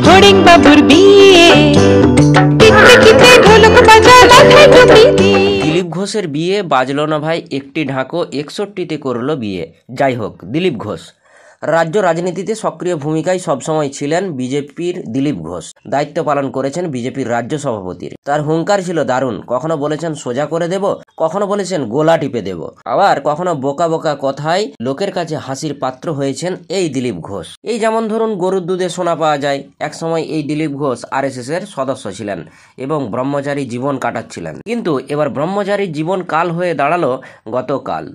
ফড়িং বাবুর বিয়ে, টিকটিকিতে ঢোলক বাজায় মাথায় টুপি দিয়ে। দিলীপ ঘোষের বিয়ে বাজলো না ভাই, একটি ঢাকো 61তে করলো বিয়ে। যাই হোক, দিলীপ ঘোষ রাজ্য রাজনীতিতে সক্রিয় ভূমিকায় সবসময় ছিলেন বিজেপির দিলীপ ঘোষ। দায়িত্ব পালন করেছেন বিজেপির রাজ্য সভাপতির। তার হুঙ্কার ছিল দারুণ। কখনো বলেছেন সোজা করে দেব, কখনো বলেছেন গোলা টিপে দেব, আবার কখনো বোকা বোকা কথায় লোকের কাছে হাসির পাত্র হয়েছেন এই দিলীপ ঘোষ। এই যেমন ধরুন, গরুর দুধে সোনা পাওয়া যায়। একসময় এই দিলীপ ঘোষ RSS এর সদস্য ছিলেন এবং ব্রহ্মচারী জীবন কাটাচ্ছিলেন। কিন্তু এবার ব্রহ্মচারী জীবন কাল হয়ে দাঁড়ালো গতকাল।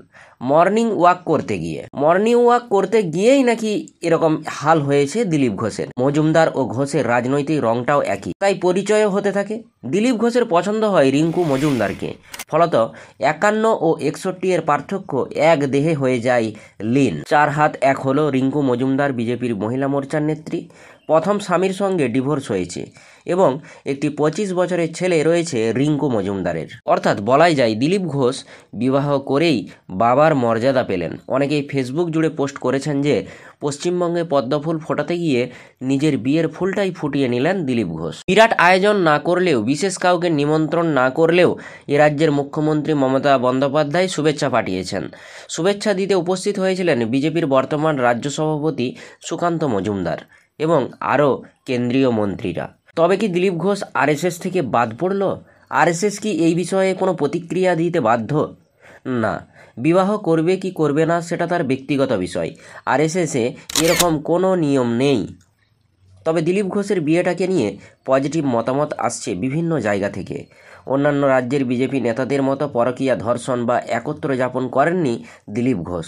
মর্নিং ওয়াক করতে গিয়েই নাকি এরকম হাল হয়েছে দিলীপ ঘোষের। মজুমদার ও ঘোষের রাজনৈতিক রংটাও একই, তাই পরিচয়ও হতে থাকে। দিলীপ ঘোষের পছন্দ হয় রিঙ্কু মজুমদারকে। ফলত 51 ও 61 এর পার্থক্য এক দেহে হয়ে যায় লীন। 4 হাত 1 হলো রিঙ্কু মজুমদার বিজেপির মহিলা মোর্চার নেত্রী। প্রথম স্বামীর সঙ্গে ডিভোর্স হয়েছে এবং একটি 25 বছরের ছেলে রয়েছে রিঙ্কু মজুমদারের। অর্থাৎ বলাই যায় দিলীপ ঘোষ বিবাহ করেই বাবার মর্যাদা পেলেন। অনেকেই ফেসবুক জুড়ে পোস্ট করেছেন যে পশ্চিমবঙ্গে পদ্মফুল ফোটাতে গিয়ে নিজের বিয়ের ফুলটাই ফুটিয়ে নিলেন দিলীপ ঘোষ। বিরাট আয়োজন না করলেও, বিশেষ কাউকে নিমন্ত্রণ না করলেও এ রাজ্যের মুখ্যমন্ত্রী মমতা বন্দ্যোপাধ্যায় শুভেচ্ছা পাঠিয়েছেন। শুভেচ্ছা দিতে উপস্থিত হয়েছিলেন বিজেপির বর্তমান রাজ্য সভাপতি সুকান্ত মজুমদার এবং আরও কেন্দ্রীয় মন্ত্রীরা। তবে কি দিলীপ ঘোষ RSS থেকে বাদ পড়ল? RSS কি এই বিষয়ে কোনো প্রতিক্রিয়া দিতে বাধ্য? না, বিবাহ করবে কি করবে না সেটা তার ব্যক্তিগত বিষয়। RSS-এ এরকম কোনো নিয়ম নেই। তবে দিলীপ ঘোষের বিয়েটাকে নিয়ে পজিটিভ মতামত আসছে বিভিন্ন জায়গা থেকে। অন্যান্য রাজ্যের বিজেপি নেতাদের মতো পরকীয়া, ধর্ষণ বা একত্র যাপন করেননি দিলীপ ঘোষ।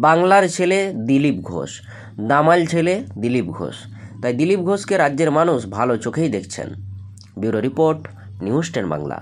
বাংলার ছেলে দিলীপ ঘোষ, দামাল ছেলে দিলীপ ঘোষ, তাই দিলীপ ঘোষকে রাজ্যের মানুষ ভালো চোখেই দেখছেন। Bureau report, news 10 Bangla.